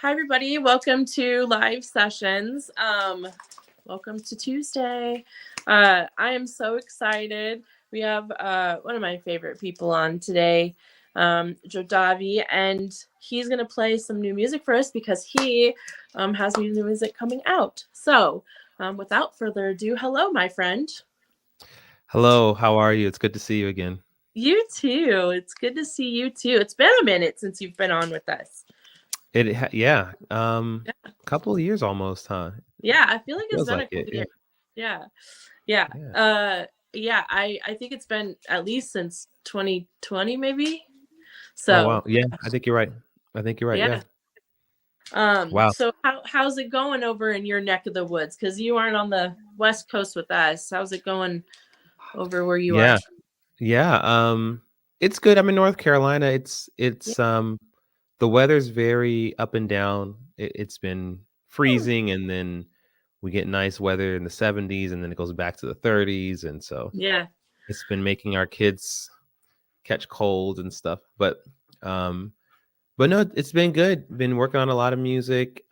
Hi, everybody. Welcome to live sessions. Welcome to Tuesday. I am so excited. We have one of my favorite people on today, Jodavi, and he's going to play some new music for us because he has new music coming out. So, without further ado, hello, my friend. Hello, how are you? It's good to see you again. You too. It's good to see you too. It's been a minute since you've been on with us. Yeah, couple of years almost, huh? Yeah, I feel like it's Feels been like a it. couple Yeah, years. Yeah. Yeah. yeah. Yeah, I think it's been at least since 2020 maybe. Oh So, wow, yeah. I think you're right. I think you're right. Yeah. yeah. Wow. So how's it going over in your neck of the woods, cuz you aren't on the West Coast with us. How's it going over where you are? Yeah, yeah. It's good. I'm in North Carolina. Yeah. The weather's very up and down. It's been freezing, and then we get nice weather in the 70s, and then it goes back to the 30s, and so Yeah. it's been making our kids catch colds and stuff. Um, But no, it's been good. Been working on a lot of music.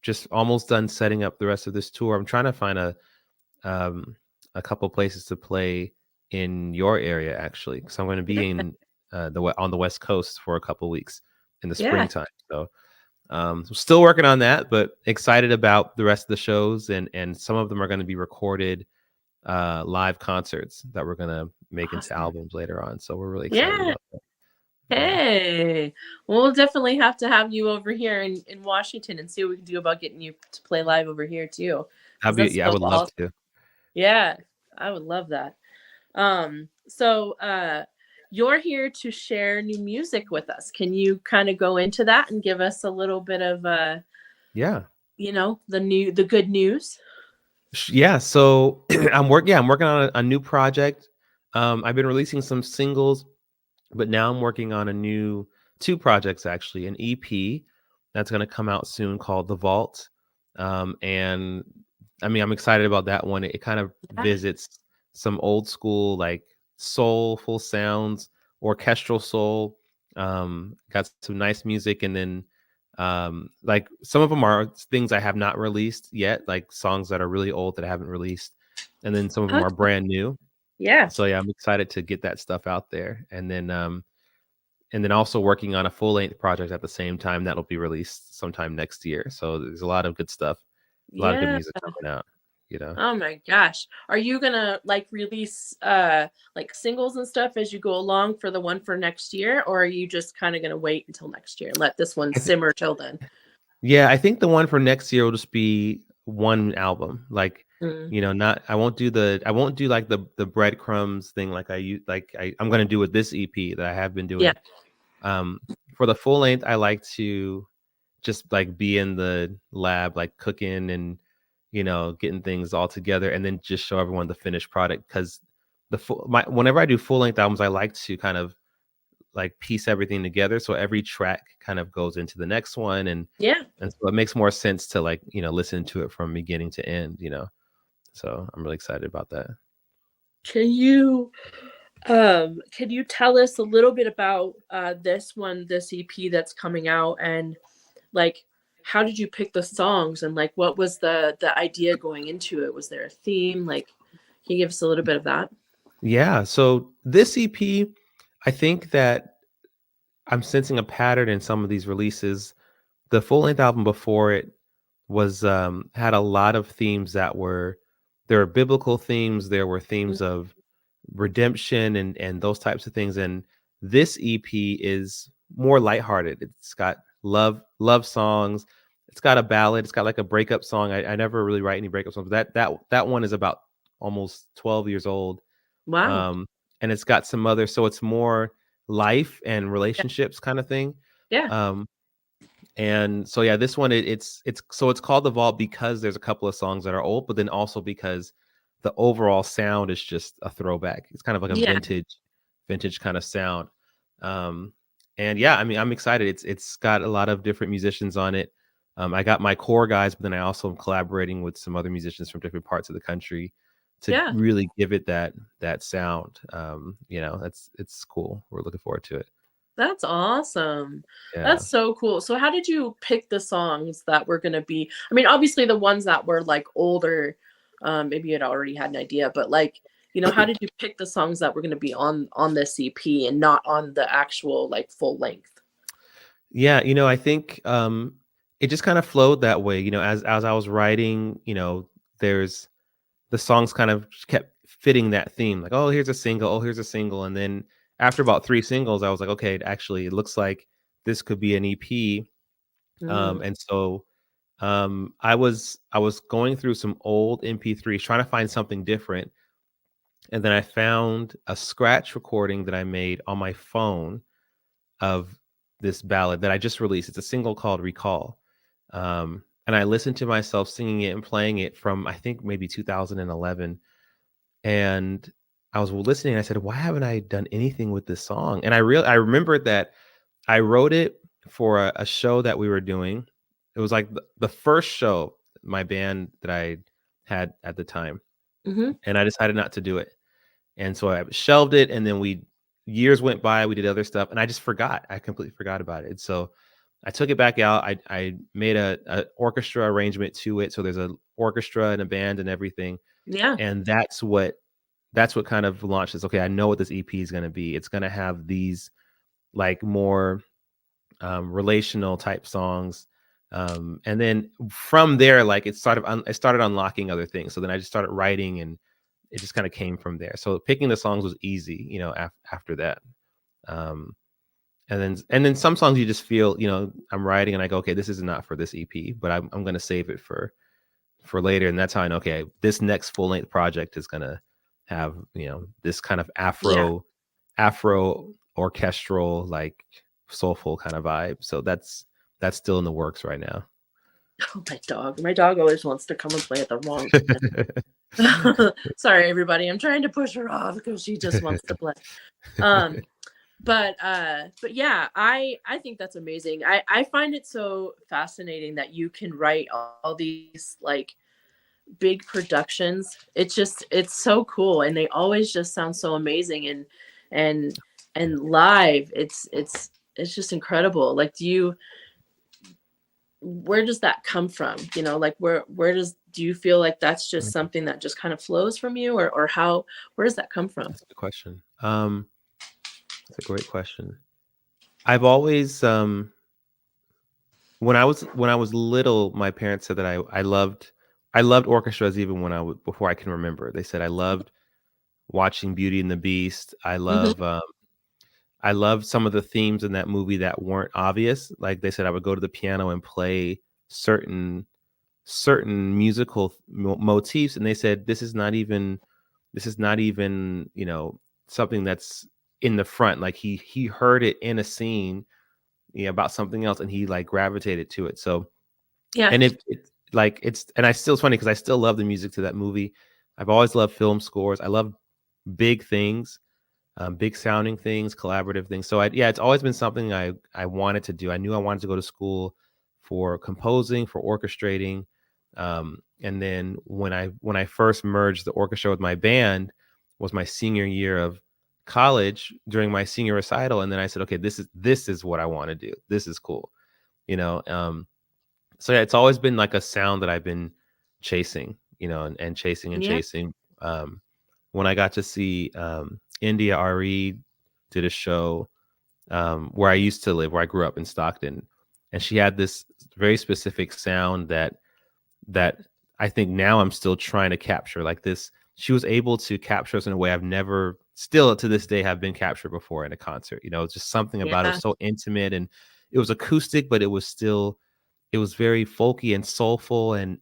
Just almost done setting up the rest of this tour. I'm trying to find um a couple places to play in your area actually, because I'm going to be in on the West Coast for a couple weeks in the Yeah. springtime. So still working on that, but excited about the rest of the shows, and some of them are going to be recorded live concerts that we're going to make into Awesome. albums later on. So we're really excited Yeah. about that. Yeah. Hey. Well, we'll definitely have to have you over here in Washington and see what we can do about getting you to play live over here too. Cuz that's Yeah, I so would love awesome. to. Yeah. I would love that. So you're here to share new music with us. Can you kind of go into that and give us a little bit of Yeah. the good news? Yeah, so I'm working on a new project. I've been releasing some singles, but now I'm working on a new two projects actually, an EP that's going to come out soon called The Vault. And I mean, I'm excited about that one. It kind of Yeah. visits some old school like soulful sounds, orchestral soul. Got some nice music, and then like some of them are things I have not released yet, like songs that are really old that I haven't released, and then some of them are Awesome. brand new. Yeah. So yeah, I'm excited to get that stuff out there, and then also working on a full length project at the same time that'll be released sometime next year. So there's a lot of good stuff, a lot of good Yeah. music coming out. You know. Oh my gosh. Are you gonna like release like singles and stuff as you go along for the one for next year, or are you just kind of gonna wait until next year and let this one I th- simmer till then? yeah, I think the one for next year will just be one album. Like, Mm. not I won't do like the breadcrumbs thing like I'm gonna do with this EP that I have been Yeah. doing. Um, for the full length, I like to just like be in the lab, like cooking and getting things all together, and then just show everyone the finished product. Because whenever I do full length albums, I like to kind of like piece everything together, so every track kind of goes into the next one, Yeah. and so it makes more sense to like listen to it from beginning to end. So I'm really excited about that. Can you can you tell us a little bit about this EP that's coming out, and like how did you pick the songs, and like what was the idea going into it? Was there a theme? Like, can you give us a little bit of that? Yeah, so this EP, I think that I'm sensing a pattern in some of these releases. The full length album before it was had a lot of themes that were there were biblical themes, there were themes of redemption and those types of things. And this EP is more lighthearted. It's got love songs. It's got a ballad. It's got like a breakup song. I never really write any breakup songs, but that one is about almost 12 years old. Wow. Um, and it's got some other, so it's more life and Yeah. relationships kind of thing. Yeah. Um, and so yeah, this one it's called The Vault because there's a couple of songs that are old, but then also because the overall sound is just a throwback. It's kind of like a Yeah. vintage kind of sound. Um, and yeah, I mean, I'm excited. It's got a lot of different musicians on it. I got my core guys, but then I also am collaborating with some other musicians from different parts of the country to Yeah. really give it that sound. It's cool. We're looking forward to it. That's awesome. Yeah. That's so cool. So how did you pick the songs that were gonna be, I mean, obviously the ones that were, like, older, maybe you'd already had an idea, but, like, how did you pick the songs that were gonna be on this EP and not on the actual, like, full length? Yeah, I think, it just kind of flowed that way, as I was writing, there's the songs kind of just kept fitting that theme, like, "Oh, here's a single, oh, here's a single," and then after about 3 singles, I was like, "Okay, actually, it looks like this could be an EP," Mm, and so, I was going through some old MP3s trying to find something different, and then I found a scratch recording that I made on my phone of this ballad that I just released. It's a single called "Recall," and I listened to myself singing it and playing it from, I think, maybe 2011, and I was listening, and I said, "Why haven't I done anything with this song?" And I remembered that I wrote it for a show that we were doing. It was like the first show, my band that I had at the time, mhm. and I decided not to do it. And so I shelved it, and then years went by, we did other stuff, and I just forgot. I completely forgot about it. So I took it back out. I made a orchestra arrangement to it. So there's a orchestra and a band and everything. Yeah, And that's what kind of launches. Okay, I know what this EP is gonna be. It's gonna have these like more relational type songs. And then from there, like I started unlocking other things. So then I just started writing, and it just kind of came from there. So picking the songs was easy, after that. Um, and then some songs you just feel, I'm writing and I go, okay, this is not for this EP, but I'm gonna save it for later. And that's how I know, okay, this next full length project is gonna have, this kind of yeah. Afro orchestral, like soulful kind of vibe. So that's still in the works right now. Oh, my dog. My dog always wants to come and play at the wrong Sorry, everybody. I'm trying to push her off because she just wants to play. Um, but yeah, I think that's amazing. I find it so fascinating that you can write all these like big productions. It's so cool, and they always just sound so amazing, and and live it's just incredible. Like, where does that come from? Like, where do you feel like that's just Mhm. something that just kind of flows from you, or how, where does that come from? That's a good question. That's a great question. I've always when I was little, my parents said that I loved orchestras even before I can remember. They said I loved watching Beauty and the Beast. Hmm. I love some of the themes in that movie that weren't obvious. Like they said, I would go to the piano and play certain certain musical motifs, and they said this is not even something that's in the front. Like he heard it in a scene, about something else, and he like gravitated to it. So Yeah, and it's like and I still it's funny because I still love the music to that movie. I've always loved film scores. I love big things, big sounding things, collaborative things. So yeah, it's always been something I wanted to do. I knew I wanted to go to school for composing, for orchestrating, and then when I first merged the orchestra with my band was my senior year of college during my senior recital, and then I said, okay, this is what I want to do. This is cool, you know. So yeah, it's always been like a sound that I've been chasing, and chasing and yeah, chasing. When I got to see India Re did a show where I used to live, where I grew up in Stockton, and she had this very specific sound that I think now I'm still trying to capture. Like this, she was able to capture us in a way I've never, still to this day, have been captured before in a concert. It's just something about it was yeah, so intimate, and it was acoustic, but it was very folky and soulful, and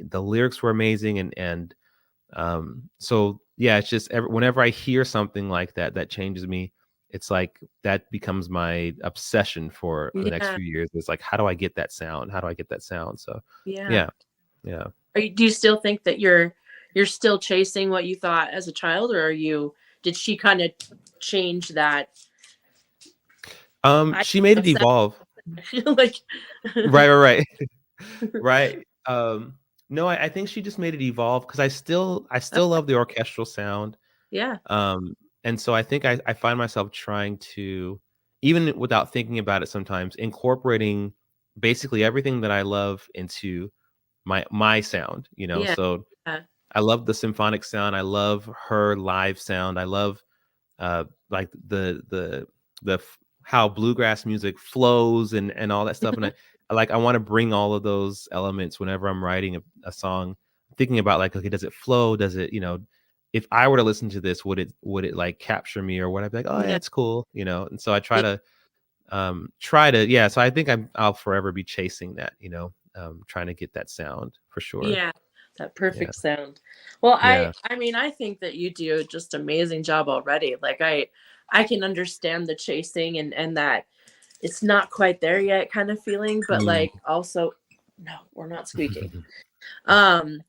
the lyrics were amazing, and so yeah, it's just whenever I hear something like that that changes me, it's like that becomes my obsession for the next yeah, few years. It's like, how do I get that sound? How do I get that sound? So yeah. yeah, yeah. Do you still think that you're still chasing what you thought as a child, or did she kind of change that I She made it of evolve. like Right, right, right. Right. No, I think she just made it evolve because I still love the orchestral sound. yeah, And so I think I find myself trying to even without thinking about it, sometimes incorporating basically everything that I love into my sound, you know. Yeah. So Yeah. I love the symphonic sound. I love her live sound. I love like how bluegrass music flows and all that stuff. And I want to bring all of those elements whenever I'm writing a song. Thinking about like, okay, does it flow? Does it, if I were to listen to this, would it like capture me, or would I be like, oh yeah, Yeah. it's cool, And so I try to yeah. So I think I'll forever be chasing that, trying to get that sound for sure. Yeah, that Yeah, perfect sound. Well, yeah. I mean, I think that you do just amazing job already. Like I can understand the chasing and that it's not quite there yet kind of feeling, but Mm. like also no, we're not squeaking. Um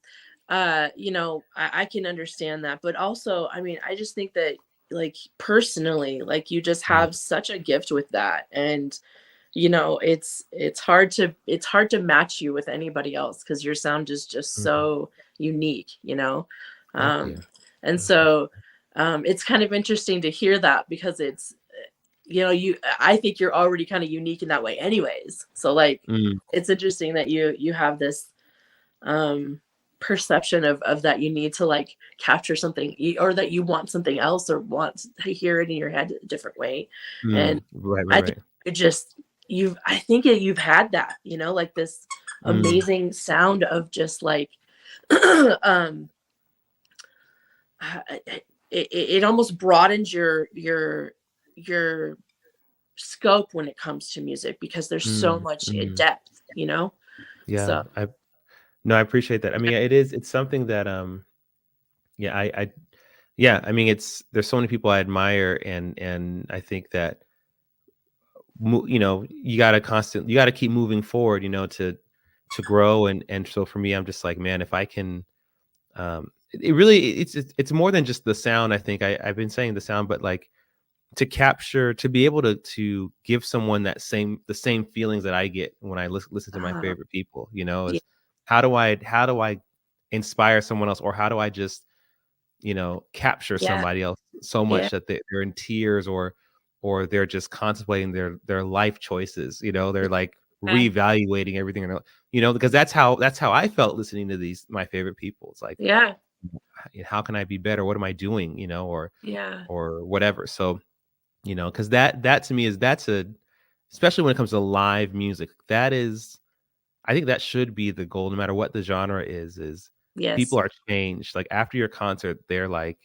I can understand that, but also, I mean, I just think that like personally, like you just Mm, have such a gift with that. And it's hard to match you with anybody else because your sound is just mm. so unique. Thank um you. and Thank you. so it's kind of interesting to hear that because it's I think you're already kind of unique in that way anyways, so like Mm, it's interesting that you have this um perception of that you need to like capture something or that you want something else or want to hear it in your head a different way. And right, right, I think right. it just I think you've had that, like this Mm, amazing sound of just like um it almost broadens your scope when it comes to music because there's so mm, much mm. depth. Yeah, So I no, I appreciate that. I mean, it's something that yeah, yeah, I mean, there's so many people I admire, and I think that you got to keep moving forward, to grow, and so for me, I'm just like, man, if I can it really it's more than just the sound. I think I've been saying the sound, but like to be able to give someone the same feelings that I get when I listen to my oh, favorite people, yeah, is how do I inspire someone else, or how do I just, capture yeah, somebody else so yeah, much that they're in tears, or they're just contemplating their life choices, they're like yeah, reevaluating everything, because that's how I felt listening to these my favorite people. It's like, yeah, how can I be better? What am I doing? yeah, Or whatever. So, because that to me that's especially when it comes to live music, I think that should be the goal, no matter what the genre is people yes, are changed. Like after your concert, they're like,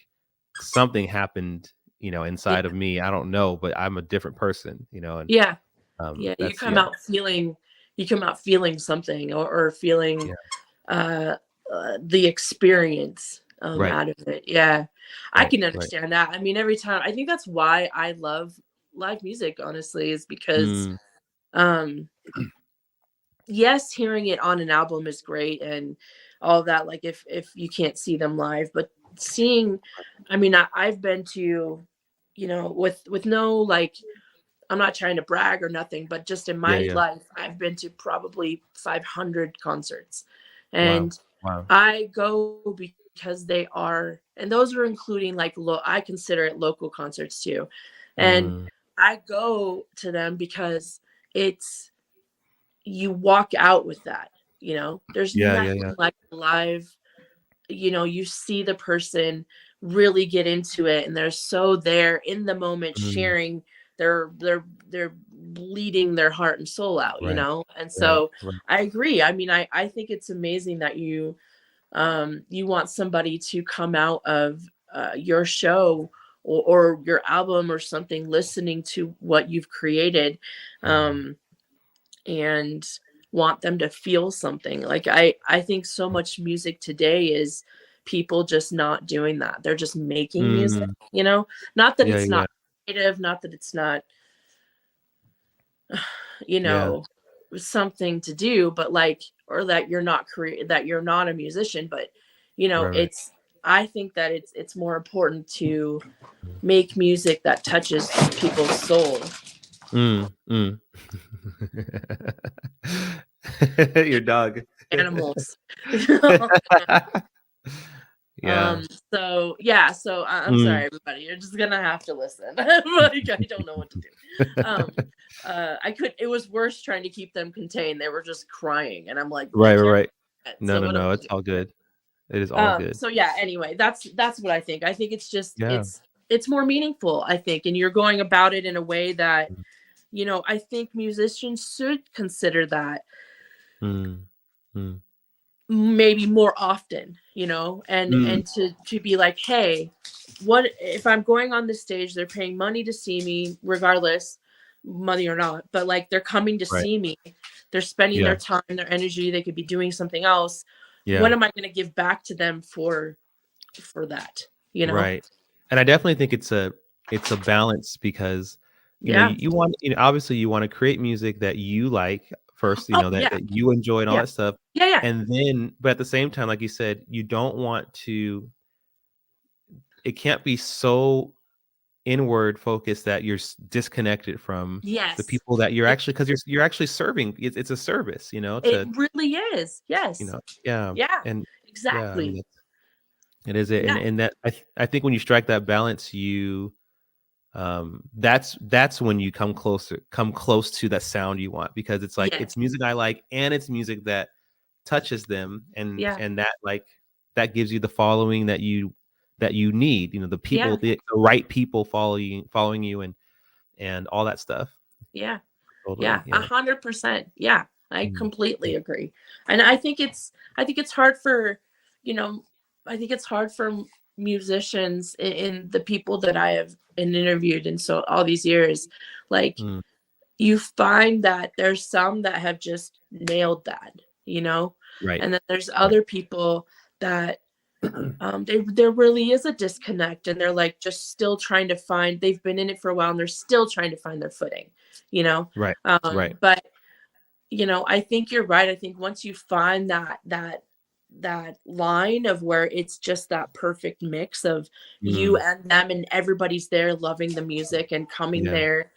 something happened, yeah, inside of me. I don't know, but I'm a different person, and yeah, yeah. that's yeah, You come out feeling something or feeling yeah, uh, the experience right, out of it. Yeah, I right, can right. understand that. I mean, every time I think that's why I love live music. Honestly, is because Mm, um, yes, hearing it on an album is great and all that. Like if you can't see them live, but seeing, I mean, I've been to, with no like I'm not trying to brag or nothing, but just in yeah, my yeah. life, I've been to probably 500 concerts. Wow, And wow. I go because they are, and those are including like, I consider it local concerts too. And Mm, I go to them because it's, you walk out with that. There's yeah, yeah, yeah. nothing like live, you see the person really get into it and they're so there in the moment Mm, sharing they're bleeding their heart and soul out. right, And right, so right. I agree. I mean, I think it's amazing that you want somebody to come out of your show or your album or something listening to what you've created, Mm, um, and want them to feel something. Like I think so much music today is people just not doing that. They're just making music, mm, Not that yeah, it's yeah, not creative, not that it's not, you yeah, know, something to do, but like or that you're not a musician, but right, right. it's I think that it's more important to Mm. make music that touches people's soul. Mm, mm. Your dog. Animals. Yeah. So yeah, so I'm Mm. sorry, everybody. You're just gonna have to listen. Like I don't know what to do. Um, I could. It was worse trying to keep them contained. They were just crying, and I'm like, we Right, right, can't. right. Do that. No, So no, what do no, we it's do? all good. It is all good. So yeah. Anyway, that's what I think. I think it's just Yeah. it's more meaningful. I think, and you're going about it in a way that Mm, I think musicians should consider that mm, mm, maybe more often, mm. and to be like, hey, what if I'm going on the stage, they're paying money to see me regardless, money or not, but like they're coming to Right. see me, they're spending Yeah, their time, their energy, they could be doing something else. What yeah. am I going to give back to them for that, Right. And I definitely think it's a balance because, yeah. you want, obviously you want to create music that you like first, Oh that yeah. that you enjoy and all Yeah. that stuff. Yeah. And then, but at the same time, like you said, you don't want to, it can't be so inward focused that you're disconnected from the Yes. people that you're it, actually, because you're actually serving. It's a service, it to, really is. Yes. yeah. Yeah. And yeah, I Exactly. mean, it is it. Yeah. And that, I think when you strike that balance, that's when you come close to that sound you want, because it's like Yes. it's music I like and it's music that touches them, Yeah. and that, like, that gives you the following that you need, the people, Yeah. the right people following you, and all that stuff. Yeah. Totally, Yeah, yeah. 100%. Yeah, I Mm, completely yeah. agree. And I think it's hard for, you know, I think it's hard for musicians in the people that I have interviewed and so all these years, like Mm, you find that there's some that have just nailed that, right, and then there's right. other people that there really is a disconnect, and they're like just still trying to find. They've been in it for a while, and they're still trying to find their footing, you know. Right, right. But I think you're right. I think once you find that line of where it's just that perfect mix of you Mm, and them, and everybody's there loving the music and coming yeah, there,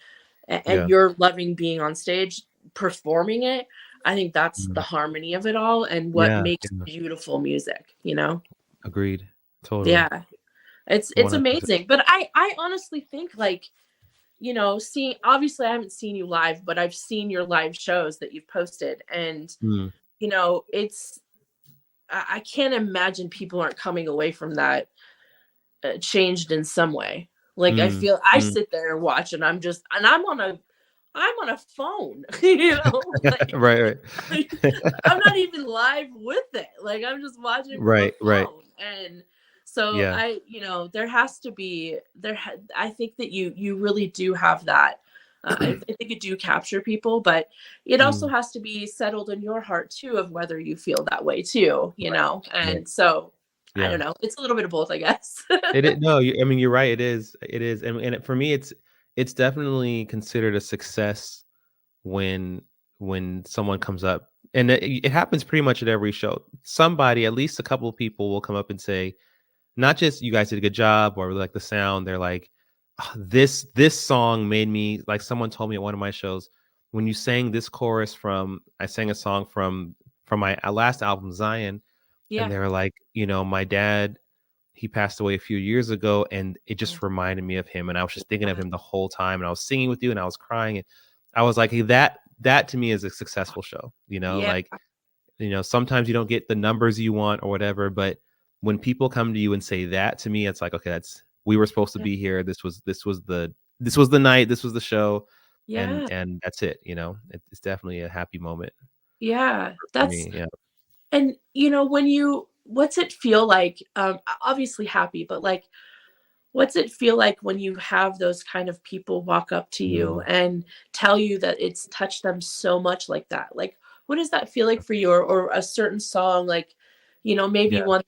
and yeah. you're loving being on stage performing it. I think that's the Mm, harmony of it all and what yeah, makes yeah. beautiful music. Agreed. Totally. Yeah. It's 100%. amazing. But I honestly think, like, seeing, obviously I haven't seen you live, but I've seen your live shows that you've posted, and Mm, it's I can't imagine people aren't coming away from that changed in some way. Like I mm, feel I mm. sit there and watch, and I'm on a phone, like, Right, like, right. I'm not even live with it. Like I'm just watching from a Right, right. phone. And so Yeah. there has to be I think that you really do have that. I think you do capture people, but it also Mm, has to be settled in your heart too of whether you feel that way too. right, right. And so I don't Yeah. know. It's a little bit of both, I guess. No, I mean, you're right, it is, and for me, it's definitely considered a success when someone comes up, and it happens pretty much at every show. Somebody, at least a couple of people will come up and say, not just, "You guys did a good job," or, "We like the sound." They're like, "Ah, this song made me," like, someone told me at one of my shows, "When you sang this chorus from," I sang a song from my last album, Zion, and Yeah. they were like, "My dad, he passed away a few years ago, and it just reminded me of him, and I was just thinking of him the whole time, and I was singing with you, and I was crying." And I was like, "Hey, that to me is a successful show." Yeah. Like, sometimes you don't get the numbers you want or whatever, but when people come to you and say that to me, it's like, okay, we were supposed to Yeah. be here. This was the night, this was the show, and Yeah. that's it. It's definitely a happy moment Yeah. for That's me. Yeah. And what's it feel like? Obviously happy, but like, what's it feel like when you have those kind of people walk up to you Mm, and tell you that it's touched them so much like that? Like, what does that feel like for you? Or a certain song, like, maybe yeah. one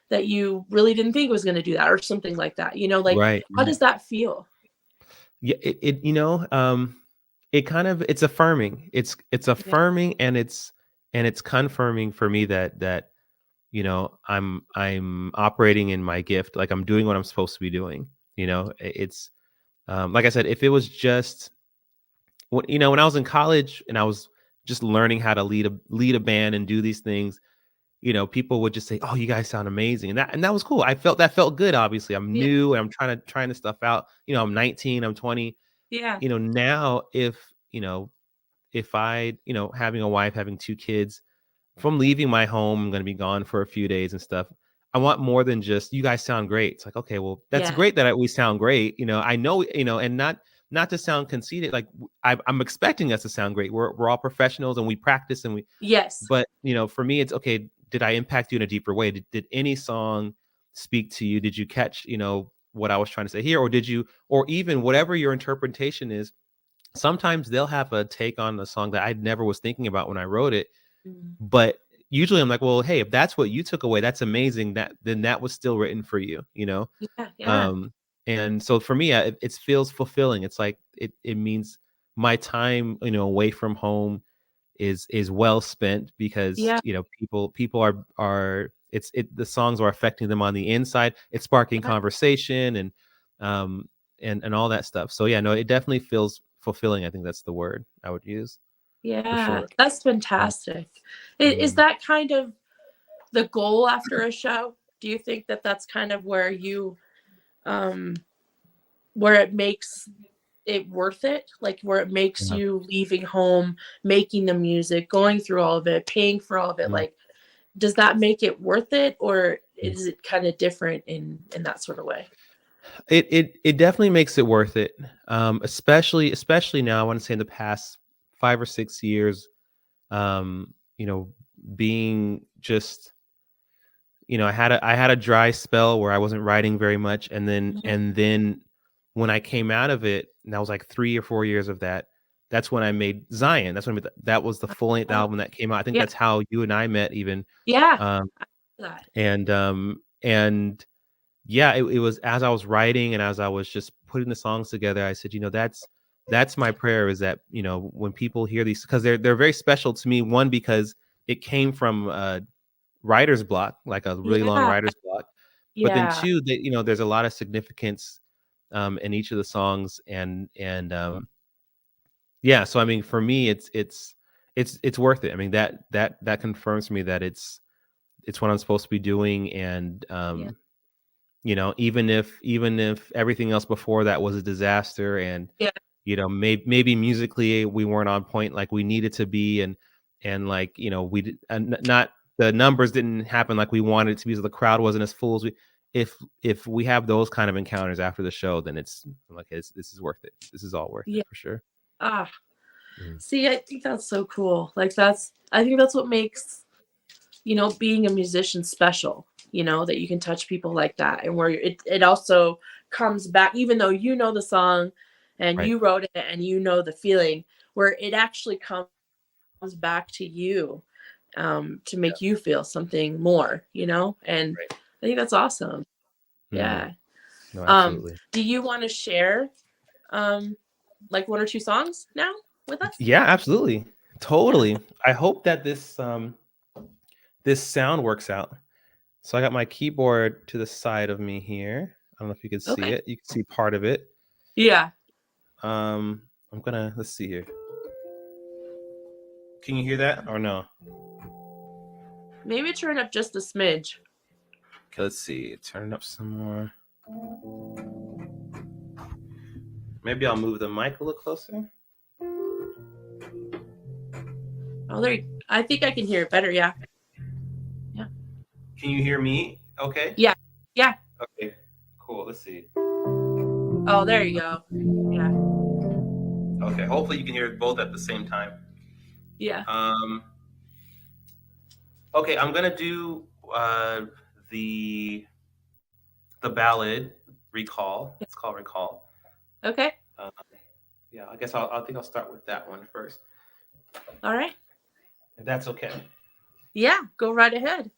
that you really didn't think was going to do that, or something like that. Like, Right. how Right. does that feel? Yeah. It kind of, it's affirming. It's Yeah. affirming, and it's confirming for me that I'm operating in my gift, like I'm doing what I'm supposed to be doing. It's, like I said, if it was just when I was in college and I was just learning how to lead a band and do these things, people would just say, "Oh, you guys sound amazing," and that was cool. That felt good. Obviously, I'm Yeah. new and I'm trying this stuff out. I'm 19, I'm 20. Yeah. Now if I, having a wife, having two kids, if I'm leaving my home, I'm going to be gone for a few days and stuff. I want more than just you guys sound great. It's like, okay, well, that's Yeah. great that we sound great. I know, and not to sound conceited. Like I'm expecting us to sound great. We're all professionals and we practice and we. Yes. But for me, it's okay. Did I impact you in a deeper way? Did any song speak to you? Did you catch what I was trying to say here, or did you, or even whatever your interpretation is? Sometimes they'll have a take on the song that I never was thinking about when I wrote it, Mm. but usually I'm like, well, hey, if that's what you took away, that's amazing. Then that was still written for you. Yeah. Yeah. Um, and so for me, it feels fulfilling. It's like it means my time, away from home is well spent because Yeah. people are the songs are affecting them on the inside. It's sparking Yeah. conversation um and all that stuff. So yeah, no, it definitely feels fulfilling. I think that's the word I would use for Yeah. sure. That's fantastic. Is Mhm. that kind of the goal after a show? Do you think that that's kind of where um, where it makes it worth it? Like where it makes Yeah. you leaving home, making the music, going through all of it, paying for all of it? Mhm. Like, does that make it worth it, or Mhm. is it kind of different in that sort of way? It definitely makes it worth it. Especially now, I want to say in the past 5 or 6 years, um, you know, being just I had a dry spell where I wasn't writing very much, and then Mhm. and then when I came out of it, and that was like 3 or 4 years of that. That's when I made Zion. That's when that was the full length Oh, album that came out. I think yeah, that's how you and I met, even. yeah, Um, that. and yeah, it was as I was writing and as I was just putting the songs together, I said, that's my prayer, is that when people hear these, because they're very special to me. One, because it came from writer's block, like a really long Yeah, writer's block. But then yeah, two, that there's a lot of significance in each of the songs, and yeah. So I mean, for me, it's worth it. I mean, that confirms to me that it's what I'm supposed to be doing, and yeah, even if everything else before that was a disaster, and yeah, maybe musically we weren't on point like we needed to be, and like we did, not the numbers didn't happen like we wanted it to be, so the crowd wasn't as full as we. If we have those kind of encounters after the show, then it's like this is worth it. This is all worth it yeah. for sure. Ah, Mhm. see, I think that's so cool. Like I think that's what makes being a musician special. That you can touch people like that, and where it also comes back, even though you know the song, and Right. you wrote it, and the feeling, where it actually comes back to you, to Yeah. make you feel something more. And Right. I think that's awesome. Mhm. Yeah. No, absolutely. Do you want to share um like one or two songs now with us? Yeah, absolutely. Yeah. Totally. I hope that this sound works out. So I got my keyboard to the side of me here. I don't know if you can see Okay. it. You can see part of it. Yeah. Let's see here. Can you hear that or no? Maybe turn up just a smidge. Okay, let's see. Turn it up some more. Maybe I'll move the mic a little closer. Oh, I think I can hear it better. Yeah. Yeah. Can you hear me? Okay. Yeah. Yeah. Okay. Cool. Let's see. Oh, there you go. Yeah. Okay. Hopefully you can hear both at the same time. Yeah. Um. Okay. I'm gonna do the the ballad Recall. Yeah. It's called Recall. Okay. Uh, yeah. I guess I think I'll start with that one first, All right. if that's okay. Yeah. Go right ahead.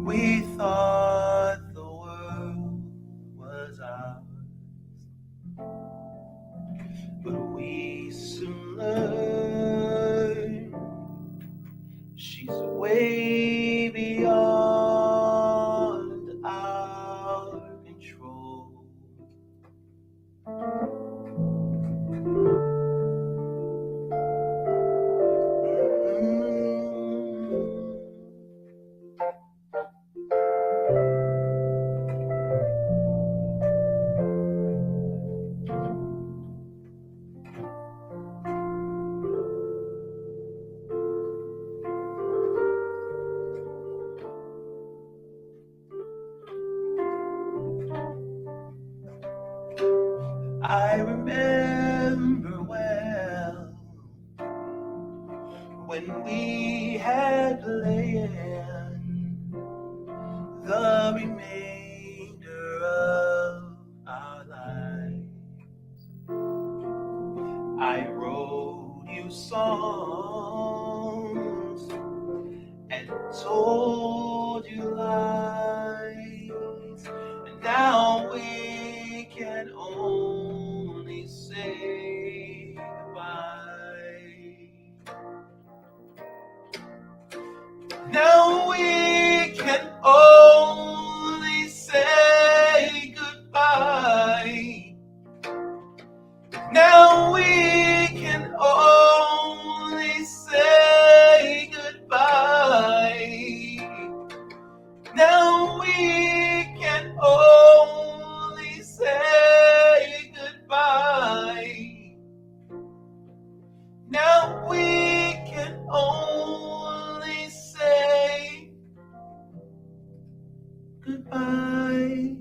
We thought the world was ours, but we soon learned she's way beyond our control. I remember well when we had planned the remainder of our lives. I wrote you songs and told you lies, and now we can only say goodbye. Now we can only say goodbye. Now we can only say goodbye. Now we can only say goodbye. Now we can only say goodbye.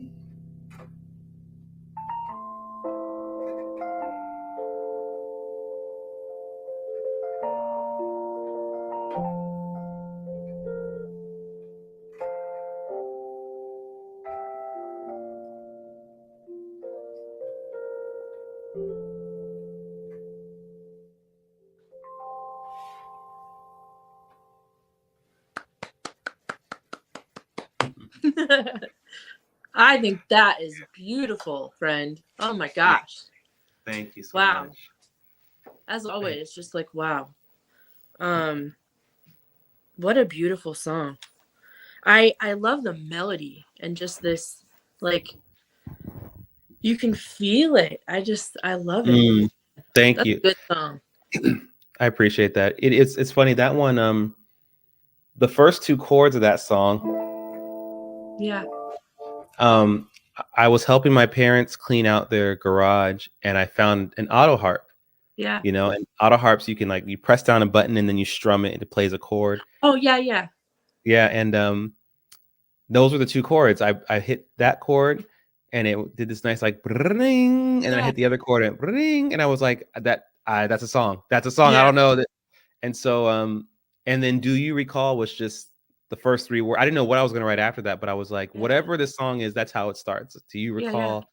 I think that is beautiful, friend. Oh my gosh. Thank you so Wow. much. As always, just like wow. What a beautiful song. I love the melody and just this, like, you can feel it. I love it. Thank That's you. a good song. I appreciate that. It's funny, that one, the first two chords of that song, Yeah. I was helping my parents clean out their garage, and I found an auto harp. Yeah. You know, and auto harps, you can, like, you press down a button and then you strum it and it plays a chord. Oh yeah, yeah. Yeah, and those were the two chords. I hit that chord and it did this nice, like, ring, and then I Yeah. hit the other chord and ring, and I was like, that's a song. That's a song. I Yeah. don't know that. And so and then Do You Recall was just the first three words. I didn't know what I was going to write after that, but I was like, Yeah. whatever this song is, that's how it starts. Do you Yeah. Yeah. recall?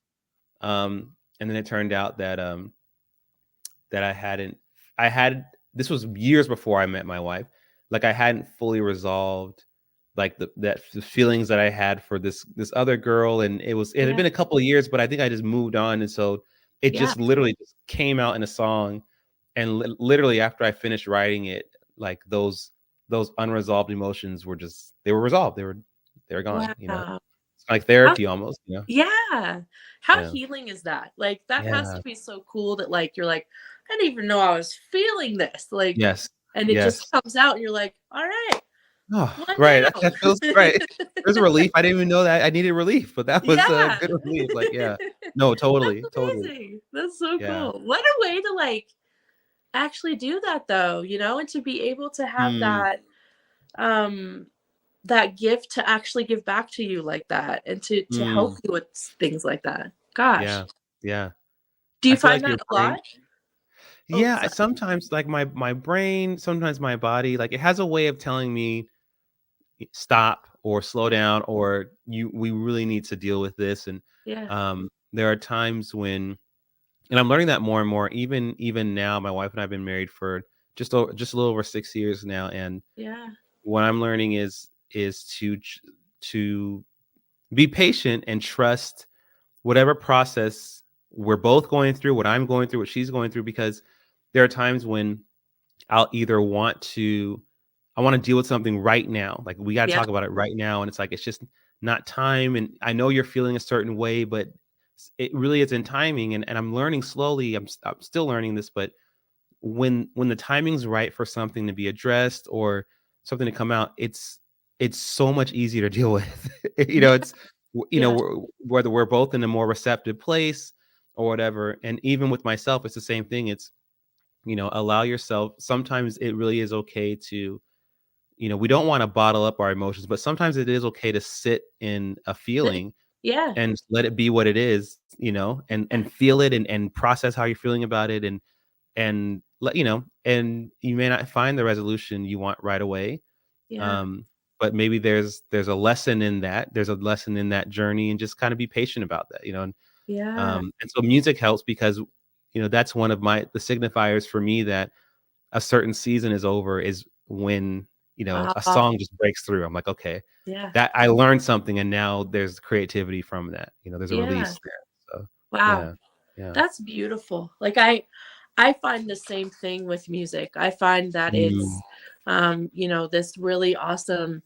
And then it turned out that that I had this was years before I met my wife. Like, I hadn't fully resolved, like, the feelings that I had for this other girl, and it had Yeah. been a couple of years, but I think I just moved on, and so it Yeah. just literally just came out in a song, and literally after I finished writing it, like, those unresolved emotions were just, they were resolved. They were gone. You know, Wow. it's like How, therapy almost. You know. yeah. How Yeah. healing is that? Like that has Yeah. to be so cool that like you're like, I didn't even know I was feeling this. Like, Yes. and it just Yes. comes out and you're like, all right, Oh, what right. now? That feels right. There's a relief. I didn't even know that I needed relief, but that was a Yeah. good relief. Like, yeah. No, totally, That's totally. amazing. That's so Yeah. cool. What a way to like actually do that though, and to be able to have Mm, um that gift to actually give back to you like that and to help mm, you with things like that. Gosh. yeah. Yeah. Do I you feel find like that your a brain. lot? Oh, Yeah. sorry. Sometimes, like, my brain, sometimes my body, like, it has a way of telling me stop or slow Yeah. down, or we really need to deal with this. And Yeah. there are times when, and I'm learning that more and more, even now. My wife and I have been married for just a little over 6 years now, and Yeah. what I'm learning is to be patient and trust whatever process we're both going through, what I'm going through, what she's going through, because there are times when I'll either I want to deal with something right now. Like we got to Yeah. talk about it right now. And it's like, it's just not time. And I know you're feeling a certain way, but it really is in timing. And I'm learning slowly. I'm still learning this, but when the timing's right for something to be addressed or something to come out, it's so much easier to deal with. Yeah. It's Yeah. whether we're both in a more receptive place or whatever. And even with myself, it's the same thing. It's allow yourself. Sometimes it really is okay to, we don't want to bottle up our emotions, but sometimes it is okay to sit in a feeling Yeah. and just let it be what it is, and feel it and process how you're feeling about it, and and you may not find the resolution you want right away, Yeah. um but maybe there's a lesson in that, there's a lesson in that journey, and just kind of be patient about that, Yeah. and so music helps because that's one of the signifiers for me that a certain season is over, is when a Uh, song just breaks through. I'm like, okay, yeah. that I learned something, and now there's creativity from that, there's a Yeah. release there. So Wow. yeah. Yeah. That's beautiful. Like I find the same thing with music. I find that Mm, it's this really awesome,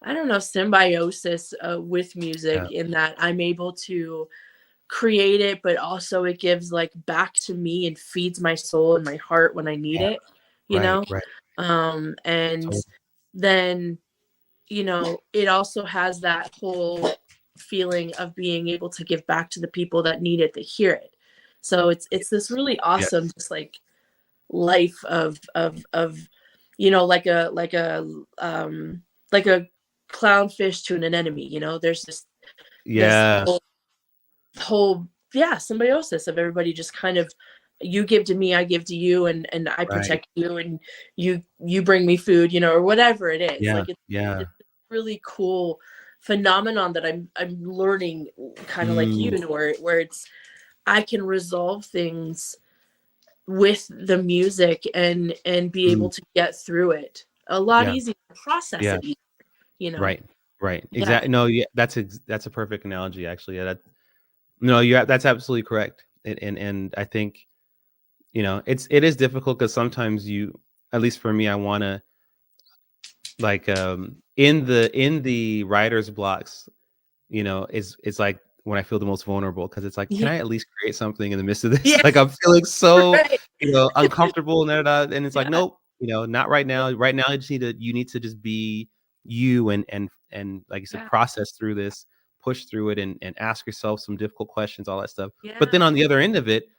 I don't know, symbiosis with yeah. music in that I'm able to create it, but also it gives like back to me and feeds my soul and my heart when I need Yeah. it, you Right. know? Right. And Totally. then, it also has that whole feeling of being able to give back to the people that need it, to hear it. So it's this Yes. really awesome, Yes. just like life of like a clownfish to an anemone, there's this Yeah. whole yeah, symbiosis of everybody just kind of, you give to me, I give to you, and I Right. protect you, and you bring me food, or whatever it is. Yeah. Like Yeah. it's a really cool phenomenon that I'm learning, kind of like you, Mm, where it's, I can resolve things with the music and be able mm, to get through it a lot yeah. easier, process Yeah. it easier, you know. Right. Right. Yeah. Exactly. No, yeah, that's a perfect analogy, actually. Yeah, no, yeah, that's absolutely correct. And I think, it is difficult because sometimes at least for me, I want to, like, in the writer's blocks, it's like when I feel the most vulnerable, because it's like, can Yeah. I at least create something in the midst of this? Yeah. Like, I'm feeling so, Right. uncomfortable, and and it's like, Yeah. nope, not right Yeah. now. Right now, you need to just be you, and like you said, Yeah. process through this, push through it, and ask yourself some difficult questions, all that stuff. But then Yeah. on the other end of it,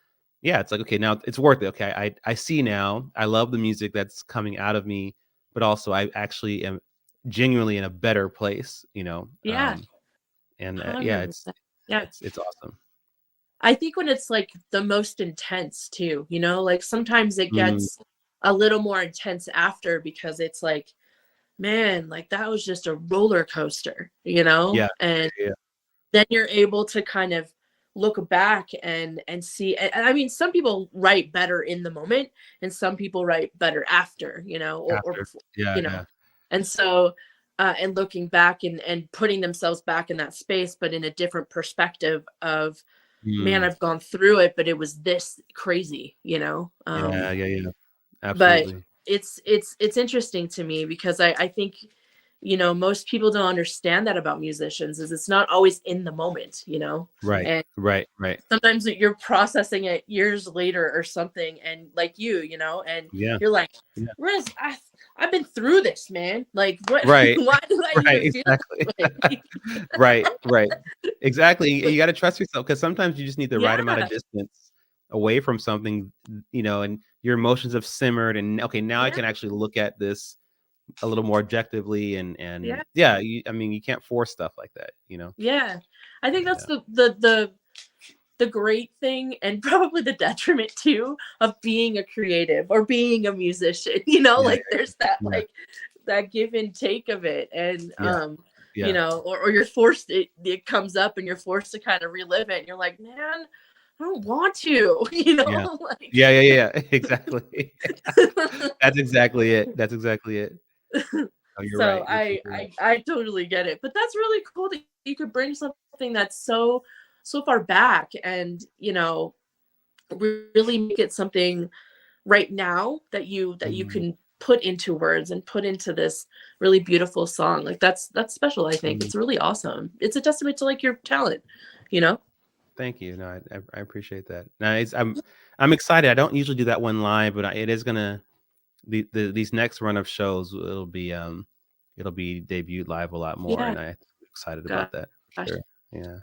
yeah, it's like, okay, now it's worth it. Okay, I see now. I love the music that's coming out of me, but also I actually am genuinely in a better place, Yeah. and yeah, it's 100%. Yeah. it's awesome. I think when it's like the most intense too, like sometimes it Mm, gets a little more intense after, because it's like, man, like that was just a roller coaster, yeah, and yeah, yeah. then you're able to kind of look back and see, and I mean, some people write better in the moment and some people write better after, or After, before, yeah, you know. yeah. And so and looking back and putting themselves back in that space, but in a different perspective of, man, Mm, I've gone through it, but it was this crazy, yeah, yeah, yeah, but absolutely. it's interesting to me because I think, most people don't understand that about musicians, is it's not always in the moment, Right, and right, right. sometimes you're processing it years later or something, and like and Yeah, you're like, yeah. Riz, I've been through this, man. Like, what? Right, Why do I right, even feel exactly. this way? Right, right. Exactly. You gotta trust yourself, because sometimes you just need the right amount Yeah. of distance away from something, and your emotions have simmered, and okay, now I Yeah. can actually look at this a little more objectively, and Yeah. yeah, I mean, you can't force stuff like that, Yeah. I think that's Yeah. the great thing, and probably the detriment too, of being a creative or being a musician, Yeah, like there's that, yeah, like that give and take of it, and yeah, yeah, or you're forced, it comes up and you're forced to kind of relive it, and you're like, man, I don't want to, yeah. like Yeah, yeah, yeah, exactly. That's exactly it. That's exactly it. Oh, you're So right. You're completely right. I totally get it. But that's really cool that you could bring something that's so far back and, really make it something right now that you Mhm, can put into words and put into this really beautiful song. Like that's special, I think. mhm. It's really awesome. It's a testament to like your talent, you know? Thank you. No, I appreciate that. No, I'm excited. I don't usually do that one live, but it is gonna these next run of shows. It'll be debuted live a lot more, Yeah, and I'm excited about gosh. that for sure. Yeah.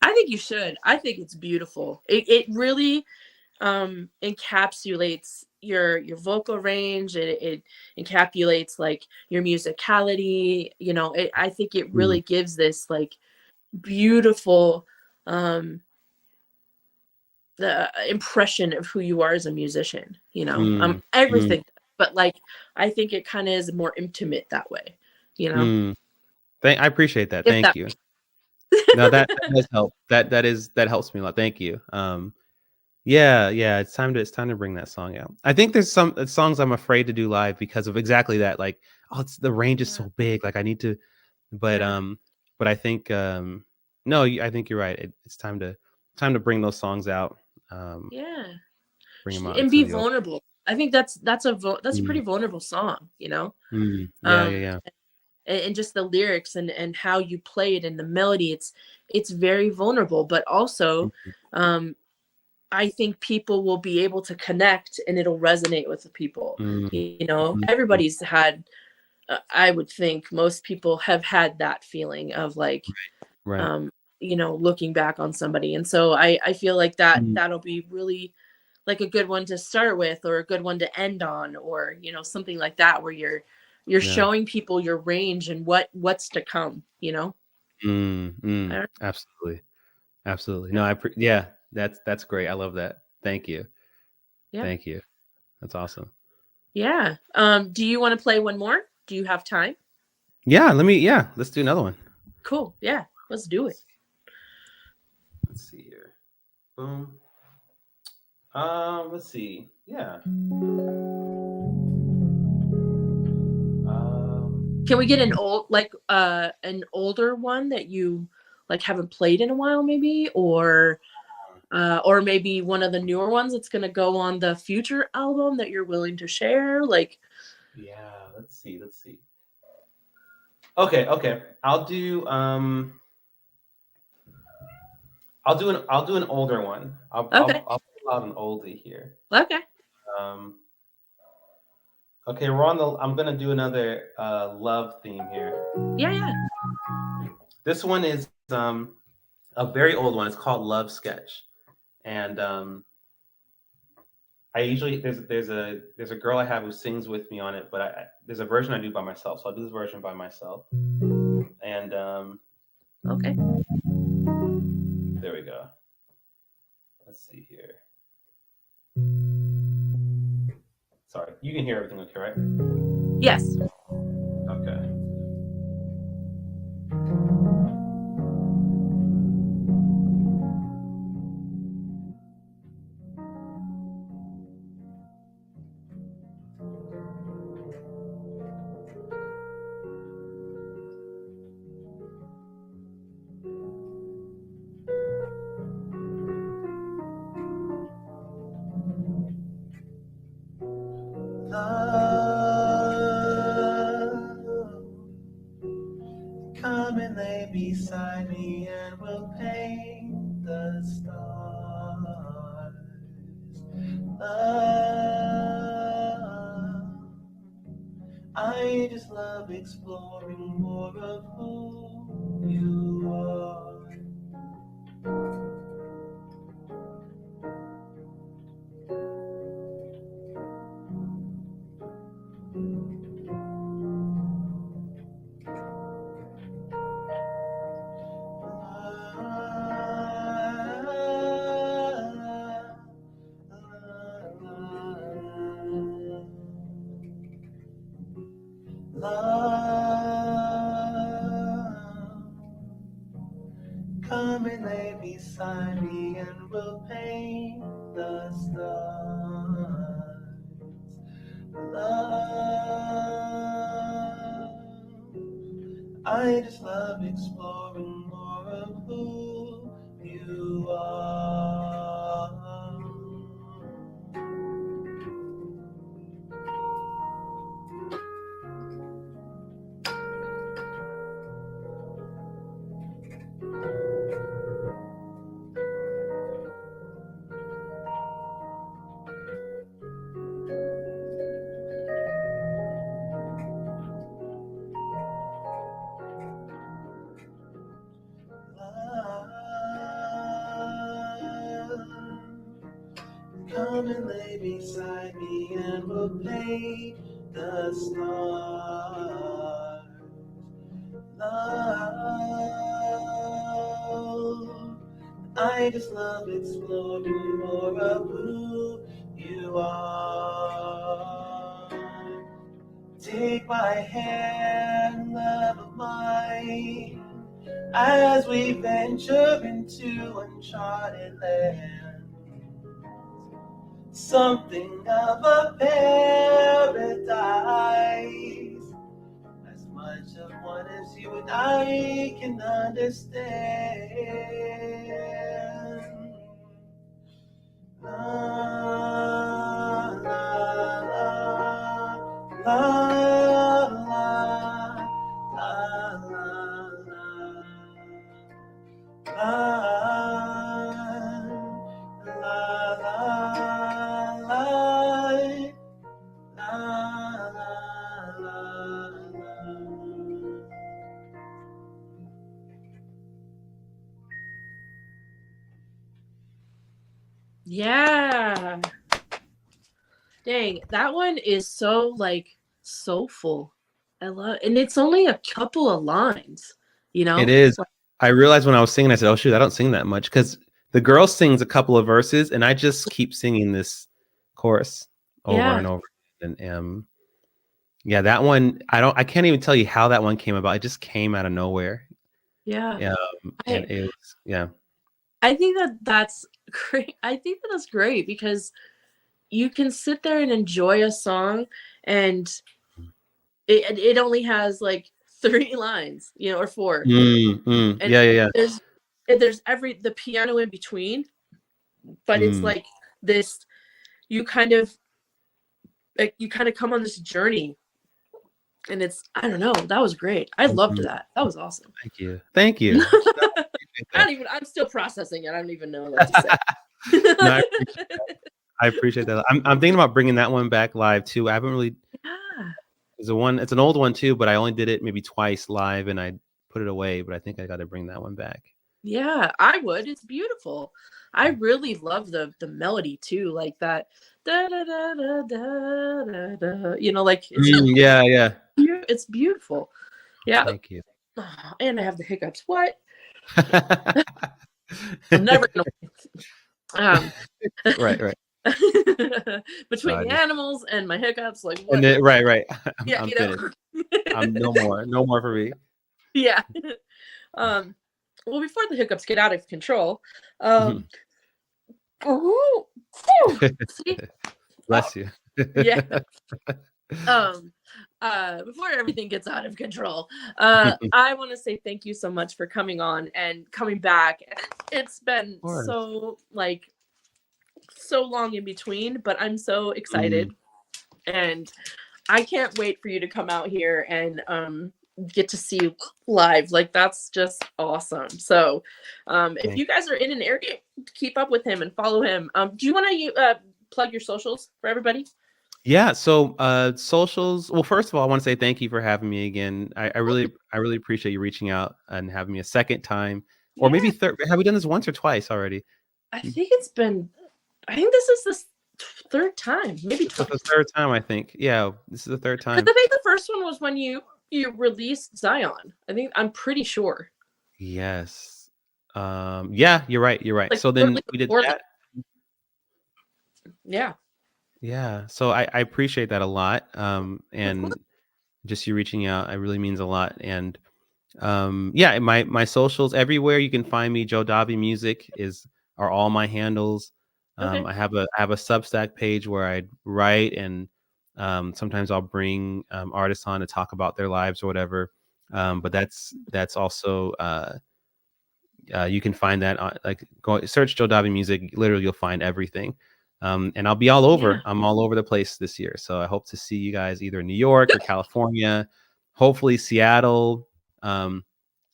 I think you should. I think it's beautiful. It really encapsulates your vocal range. It encapsulates like your musicality. I think it Mm, really gives this like beautiful um the impression of who you are as a musician. mm, mm, Everything, but like I think it kind of is more intimate that way, you know mm. I appreciate that. if Thank that you. makes No, that does help. That helps me a lot. Thank you. Yeah, yeah, it's time to bring that song out. I think there's some songs I'm afraid to do live because of exactly that. Like, oh, it's the range is Yeah, so big. Like, I need to, but yeah, um, but I think no, I think you're right. It's time to bring those songs out. Um, yeah. bring them out And into be the open. vulnerable. I think that's a Mm, pretty vulnerable song. yeah, yeah, um yeah. and just the lyrics and how you play it and the melody, it's very vulnerable, but also Mhm, um I think people will be able to connect and it'll resonate with the people. mm, mhm, Everybody's had, I would think most people have had that feeling of like, right. um, looking back on somebody. And so I feel like that Mm, that'll be really like a good one to start with or a good one to end on, or, something like that where you're yeah. showing people your range and what's to come. I don't, Absolutely, absolutely. yeah. No, yeah, that's great. I love that. Thank you, Yeah. thank you. That's awesome. Yeah. Do you want to play one more? Do you have time? Yeah, let's do another one. Cool. Yeah. Let's do it. Let's see here. Boom. Let's see. Yeah. Um, Can we get an older one that you like haven't played in a while maybe, or maybe one of the newer ones that's going to go on the future album that you're willing to share, like. yeah, let's see. Let's see. Okay, okay. I'll do an older one. Okay. I'll pull out an oldie here. Okay. Um, okay, I'm gonna do another love theme here. Yeah, yeah. This one is a very old one. It's called Love Sketch. And I usually there's a girl I have who sings with me on it, but there's a version I do by myself. So I'll do this version by myself. And Okay. there we go. Let's see here. Sorry, you can hear everything okay, right? Yes. Okay. Love, come and lay beside me, and we'll paint the stars. Love, I just love exploring more of who you are. Love, come and lay beside me, and we'll paint the stars. Love, I just love exploring more of who you are. Come and lay beside me and we'll play the stars. Love, I just love exploring more of who you are. Take my hand, love of mine, as we venture into uncharted land. Something of a paradise, as much of one as you and I can understand. La, la, la, la, la, la, la, Yeah. Dang, that one is so like soulful. I love, and it's only a couple of lines, you It know? is. Like, I realized when I was singing, I said, "Oh shoot, I don't sing that much," because the girl sings a couple of verses, and I just keep singing this chorus over yeah, and over. And yeah, that one, I can't even tell you how that one came about. It just came out of nowhere. yeah. Yeah, and I it was, yeah. I think that that's great. I think that that's great because you can sit there and enjoy a song, and it only has like 3 lines, or four, and Yeah, yeah, yeah. there's there's every the piano in between, but it's Mm, like this. You kind of you kind of come on this journey, and it's, I don't know. That was great. I loved mhm. that. That was awesome. Thank you. Thank you. No, I appreciate I that. don't even. I'm still processing it. I don't even know what to say. No, I appreciate that. I'm thinking about bringing that one back live too. I haven't really. Yeah. It's an old one too, but I only did it maybe twice live, and I put it away. But I think I got to bring that one back. Yeah, I would. It's beautiful. I really love the melody too, like that da da da da da da da. Like Yeah, yeah. it's beautiful. Yeah. Thank you. Oh, and I have the hiccups. What? I'm never gonna um Right, right. between No, the just animals and my hiccups, like and what? then right, right. Yeah, I'm finished. I'm no more for me. Yeah. Um, well, before the hiccups get out of control, um, oh, see, oh, Bless you. yeah. Um, before everything gets out of control, Of I want to say thank you so much for coming on and coming back. It's been course. so long in between, but I'm so Mm, excited, and I can't wait for you to come out here and get to see you live. Like, that's just awesome. So if thank you guys are in an area, keep up with him and follow him. Do you want to plug your socials for everybody? Yeah, so, socials, well, first of all, I wanna say thank you for having me again. I really appreciate you reaching out and having me a second time, or Yeah, maybe third. Have we done this once or twice already? I think it's been, I think this is the third time, maybe This is the twice. third time, I think. Yeah, this is the third Because time. I think the first one was when you released Zion. I'm pretty sure. Yes. Yeah, you're right. Like So then shortly we did before that. that. Yeah. Yeah, so I appreciate that a lot, Of course. and just you reaching out, it really means a lot, and yeah, my socials everywhere you can find me. Jodavi Music is are all my handles. Okay. I have a Substack page where I write, and sometimes I'll bring artists on to talk about their lives or whatever. But that's also you can find that on, like, go search Jodavi music. Literally, you'll find everything. And I'll be all Yeah. over. I'm all over the place this year. So I hope to see you guys either in New York or California, hopefully Seattle.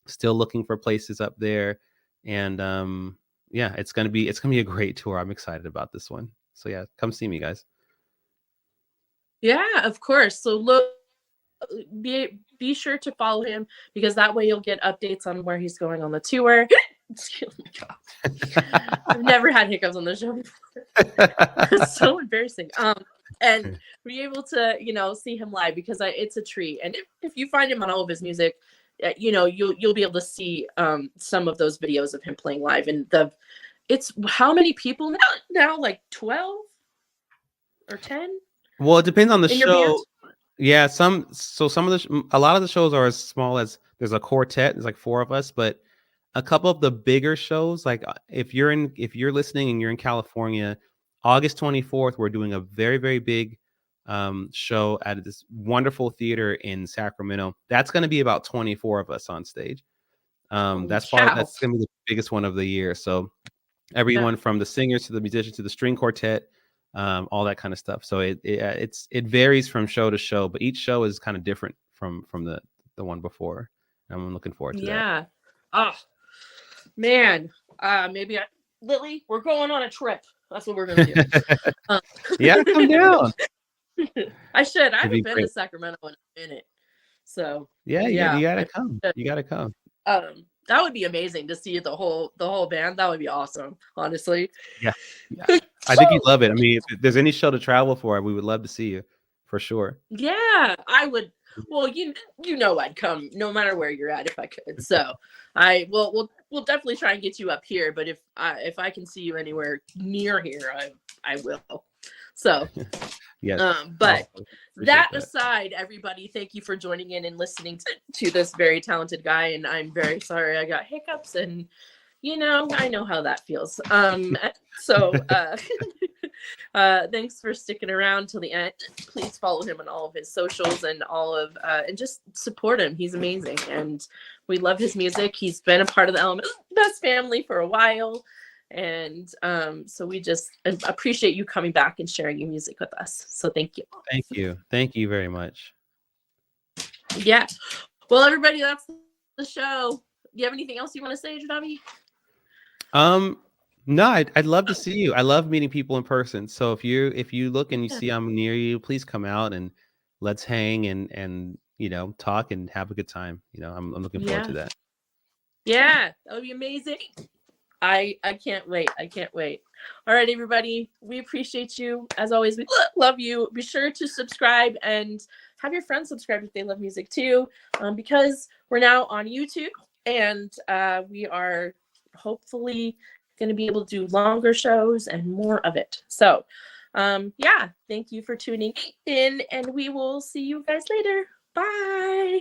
Still looking for places up there, and yeah, it's gonna be a great tour. I'm excited about this one. So yeah, come see me, guys. Yeah, of course. So look, be sure to follow him because that way you'll get updates on where he's going on the tour. Oh my god, I've never had hiccups on the show before. It's so embarrassing. And be able to see him live because it's a treat. And if you find him on all of his music, you'll be able to see some of those videos of him playing live. And it's how many people now, like 12 or 10 Well, it depends on the in your band? show. Yeah, some of a lot of the shows are as small as, there's a quartet, there's like four of us, but a couple of the bigger shows, like if you're listening and you're in California, August 24th, we're doing a very, very big show at this wonderful theater in Sacramento. That's going to be about 24 of us on stage. Holy That's probably cow. that's going to be the biggest one of the year. So Yeah. everyone from the singers to the musicians to the string quartet, all that kind of stuff. So it varies from show to show, but each show is kind of different from the one before. I'm looking forward to that. Yeah. Oh man. Maybe Lily, we're going on a trip. That's what we're gonna do. Um, Yeah, come down. I should. I It'd be haven't been to great. Sacramento in a minute. So Yeah, yeah, you gotta I come. should. You gotta come. That would be amazing to see the whole band. That would be awesome, honestly. Yeah, yeah. I think you'd love it. I mean, if there's any show to travel for, we would love to see you for sure. Yeah, I would. Well, I'd come no matter where you're at if I could. So I will. We'll definitely try and get you up here. But if I can see you anywhere near here, I will. So, Yes. but Oh, that appreciate that. aside, everybody, thank you for joining in and listening to this very talented guy. And I'm very sorry I got hiccups, and I know how that feels. So thanks for sticking around till the end. Please follow him on all of his socials and and just support him. He's amazing, and we love his music. He's been a part of the Element Best family for a while, and so we just appreciate you coming back and sharing your music with us. So thank you. Thank you. Thank you very much. Yeah. Well, everybody, that's the show. Do you have anything else you want to say, Jodavi? No, I'd love to see you. I love meeting people in person. So if you look and you Yeah. see I'm near you, please come out and let's hang and talk and have a good time. I'm looking forward to Yeah. that. Yeah. That would be amazing. I can't wait. I can't wait. All right, everybody. We appreciate you. As always, we love you. Be sure to subscribe and have your friends subscribe if they love music too, because we're now on YouTube and we are hopefully going to be able to do longer shows and more of it. So, yeah, thank you for tuning in, and we will see you guys later. Bye.